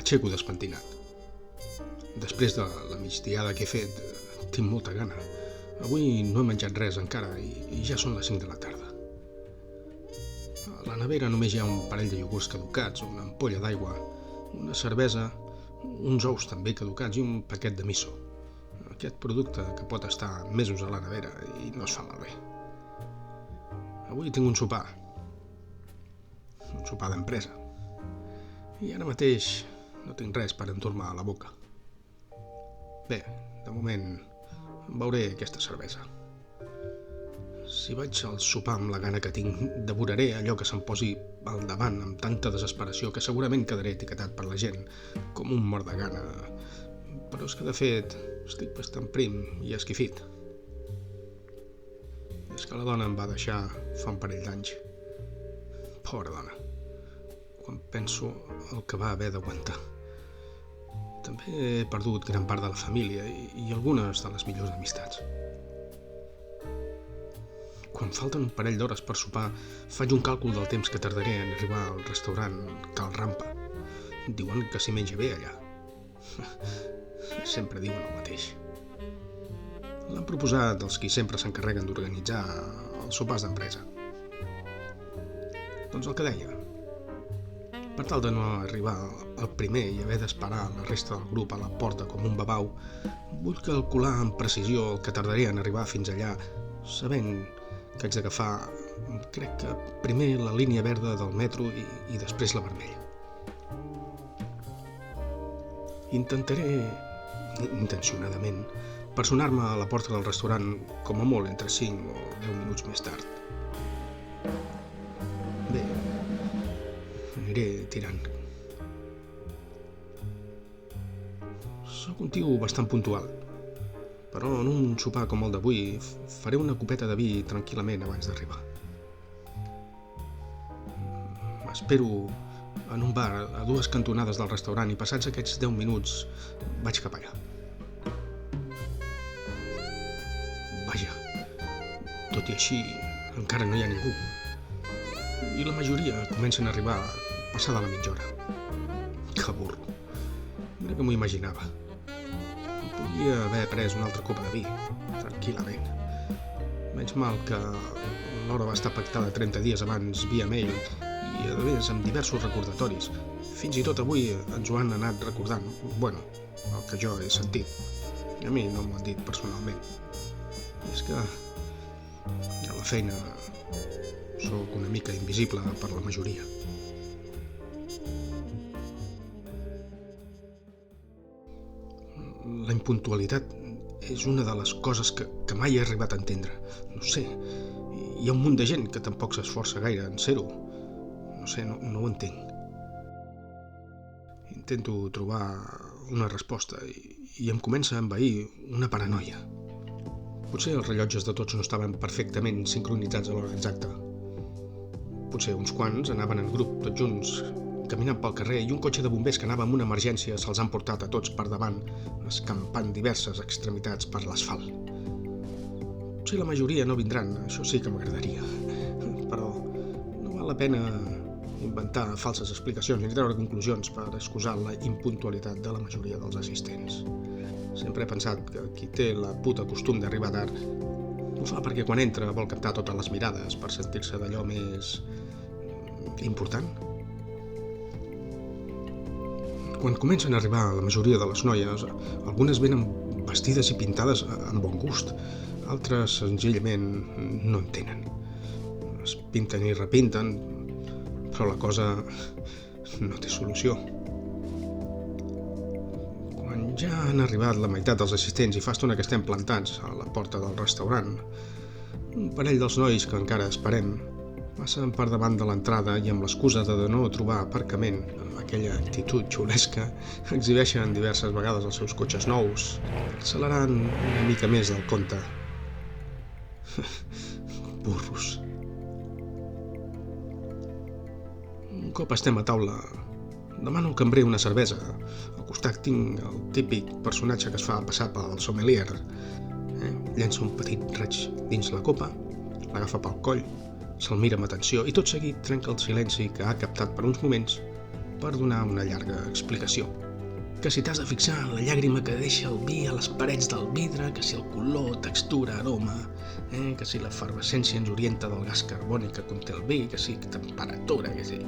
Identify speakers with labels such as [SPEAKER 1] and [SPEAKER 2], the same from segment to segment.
[SPEAKER 1] M'aixeco despentinat. Després de la migdiada que he fet, tinc molta gana. Avui no he menjat res encara i ja són les 5 de la tarda. A la nevera només hi ha un parell de iogurts caducats, una ampolla d'aigua, una cervesa, uns ous també caducats i un paquet de miso. Aquest producte que pot estar mesos a la nevera i no es fa malbé. Avui tinc un sopar d'empresa. I ara mateix no tinc res per endur-me a la boca. Bé, de moment beuré aquesta cervesa. Si vaig al sopar amb la gana que tinc, devoraré allò que se'm posi al davant amb tanta desesperació que segurament quedaré etiquetat per la gent com un mort de gana. Però és que de fet estic bastant prim i esquifit. És que la dona em va deixar fa un parell d'anys. Pobra dona. Quan penso el que va haver d'aguantar. També he perdut gran part de la família i algunes de les millors amistats. Quan falten un parell d'hores per sopar, faig un càlcul del temps que tardaré en arribar al restaurant Cal Rampa. Diuen que s'hi menja bé allà. Sempre diuen el mateix. L'han proposat els qui sempre s'encarreguen d'organitzar els sopars d'empresa. Doncs el que deia. Per tal de no arribar al primer i haver d'esperar la resta del grup a la porta com un babau, vull calcular amb precisió el que tardaré en arribar fins allà, sabent que haig d'agafar, crec que primer la línia verda del metro i després la vermella. Intentaré, intencionadament, personar-me a la porta del restaurant com a molt entre 5 o 10 minuts més tard. Bé, aniré tirant. Soc un tio bastant puntual, però en un sopar com el d'avui faré una copeta de vi tranquil·lament abans d'arribar. M'espero en un bar a 2 cantonades del restaurant i passats aquests 10 minuts vaig cap allà. Vaja, tot i així encara no hi ha ningú. I la majoria comencen a arribar passada la mitja hora. Que burro. Mira que m'ho imaginava. Podria haver pres una altra copa de vi, tranquil·lament. Menys mal que l'hora va estar pactada 30 dies abans via mail i, a més, amb diversos recordatoris. Fins i tot avui ens ho han anat recordant. Bueno, el que jo he sentit. A mi no m'ho han dit personalment. I és que a la feina sóc una mica invisible per la majoria. La impuntualitat és una de les coses que mai he arribat a entendre. No sé, hi ha un munt de gent que tampoc s'esforça gaire en ser-ho. No sé, no ho entenc. Intento trobar una resposta i em comença a envair una paranoia. Potser els rellotges de tots no estaven perfectament sincronitzats a l'hora exacta. Potser uns quants anaven en grup, tots junts, caminant pel carrer i un cotxe de bombers que anava amb una emergència se'ls han portat a tots per davant, escampant diverses extremitats per l'asfalt. Potser la majoria no vindran, això sí que m'agradaria. Però no val la pena inventar falses explicacions ni treure conclusions per excusar la impuntualitat de la majoria dels assistents. Sempre he pensat que qui té la puta costum d'arribar tard ho fa perquè quan entra vol captar totes les mirades per sentir-se d'allò més important. Quan comencen a arribar la majoria de les noies, algunes venen vestides i pintades amb bon gust, altres senzillament no en tenen. Es pinten i repinten, però la cosa no té solució. Quan ja han arribat la meitat dels assistents i fa estona que estem plantats a la porta del restaurant, un parell dels nois que encara esperem passen per davant de l'entrada i amb l'excusa de no trobar aparcament, amb aquella actitud xulesca, exhibeixen diverses vegades els seus cotxes nous, accelerant una mica més del compte. Burros. Un cop estem a taula, demano al cambrer una cervesa. Al costat tinc el típic personatge que es fa passar pel sommelier. Llença un petit raig dins la copa, l'agafa pel coll, se'l mira amb atenció i tot seguit trenca el silenci que ha captat per uns moments per donar una llarga explicació. Que si t'has de fixar en la llàgrima que deixa el vi a les parets del vidre, que si el color, textura, aroma, que si l'efervescència ens orienta del gas carbònic que conté el vi, que si temperatura, que si...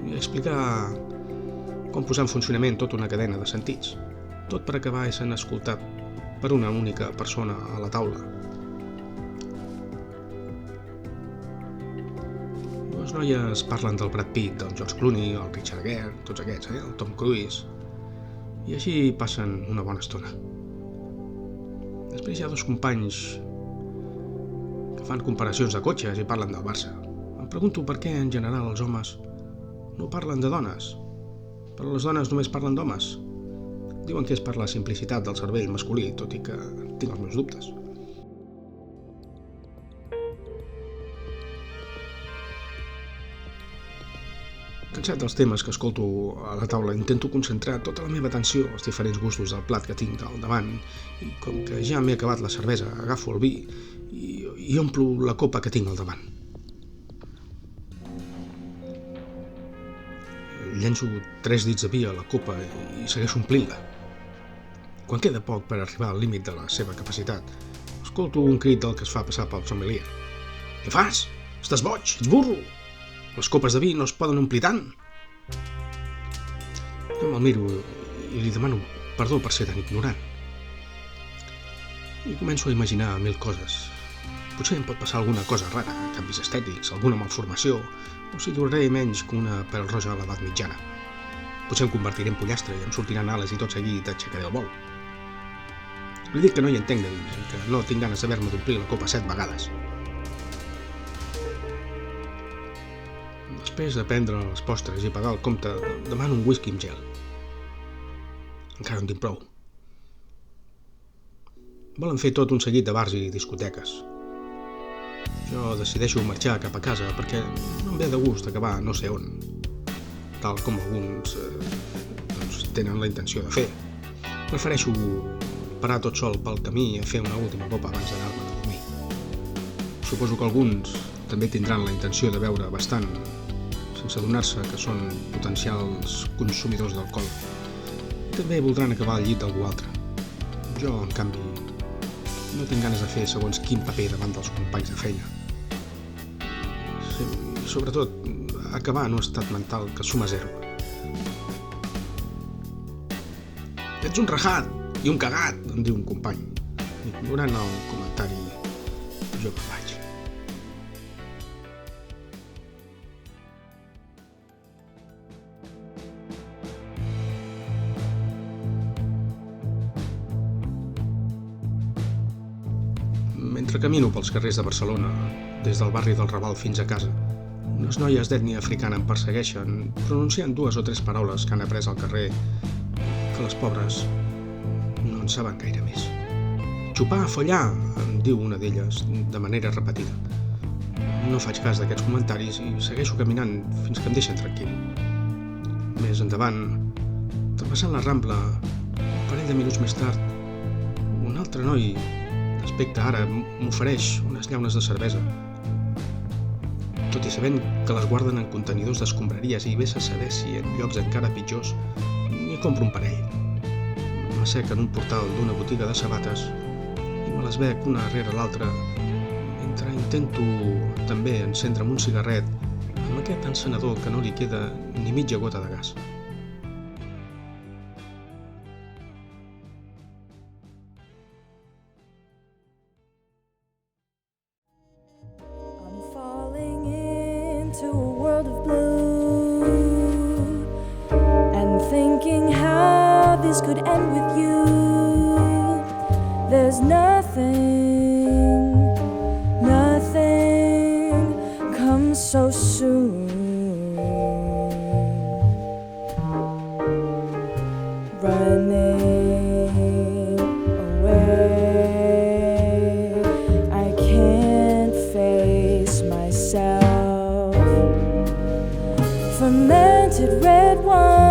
[SPEAKER 1] I explicar com posar en funcionament tota una cadena de sentits, tot per acabar sent escoltat per una única persona a la taula. Les noies parlen del Brad Pitt, del George Clooney, el Richard Gere, tots aquests, el Tom Cruise, i així passen una bona estona. Després hi ha dos companys que fan comparacions de cotxes i parlen del Barça. Em pregunto per què en general els homes no parlen de dones, però les dones només parlen d'homes. Diuen que és per la simplicitat del cervell masculí, tot i que tinc els meus dubtes. Cansat dels temes que escolto a la taula, intento concentrar tota la meva atenció als diferents gustos del plat que tinc al davant i com que ja m'he acabat la cervesa, agafo el vi i omplo la copa que tinc al davant. Llenço 3 dits de vi a la copa i segueixo omplint-la. Quan queda poc per arribar al límit de la seva capacitat, escolto un crit del que es fa passar pel sommelier. Què fas? Estàs boig? Ets burro? Les copes de vi no es poden omplir tant. Jo me'l miro i li demano perdó per ser tan ignorant. I començo a imaginar 1000 coses. Potser em pot passar alguna cosa rara, canvis estètics, alguna malformació, o si duraré menys que una pèl roja a l'edat mitjana. Potser em convertiré en pollastre i em sortiran ales i tot seguit aixecaré el vol. Li dic que no hi entenc de dins i que no tinc ganes d'haver-me d'omplir la copa 7 vegades. Després de prendre les postres i pagar el compte, demano un whisky amb gel. Encara en tinc prou. Volen fer tot un seguit de bars i discoteques. Jo decideixo marxar cap a casa perquè no em ve de gust acabar no sé on, tal com alguns tenen la intenció de fer. Prefereixo parar tot sol pel camí a fer una última copa abans d'anar-me a dormir. Suposo que alguns també tindran la intenció de beure bastant sense adonar-se que són potencials consumidors d'alcohol. També voldran acabar al llit d'algú altre. Jo, en canvi, no tinc ganes de fer segons quin paper davant dels companys de feina. Sobretot, acabar en un estat mental que suma 0. Ets un rajat i un cagat, em diu un company. Ignorant el comentari, jo me'n vaig. Mentre camino pels carrers de Barcelona, des del barri del Raval fins a casa, unes noies d'ètnia africana em persegueixen, pronunciant 2 o 3 paraules que han après al carrer, que les pobres no en saben gaire més. Xupar, follar, em diu una d'elles, de manera repetida. No faig cas d'aquests comentaris i segueixo caminant fins que em deixen tranquil. Més endavant, travessant la Rambla, un parell de minuts més tard, un altre noi d'aspecte àrab m'ofereix unes llaunes de cervesa. Tot i sabent que les guarden en contenidors d'escombraries i vés a saber si en llocs encara pitjors, n'hi compro un parell. M'assec en un portal d'una botiga de sabates i me les bec una rere l'altra mentre intento també encendre'm un cigarret amb aquest encenedor que no li queda ni mitja gota de gas.
[SPEAKER 2] To a world of blue and thinking how this could end with you. There's nothing comes so soon. Running away, I can't face myself. Fermented red wine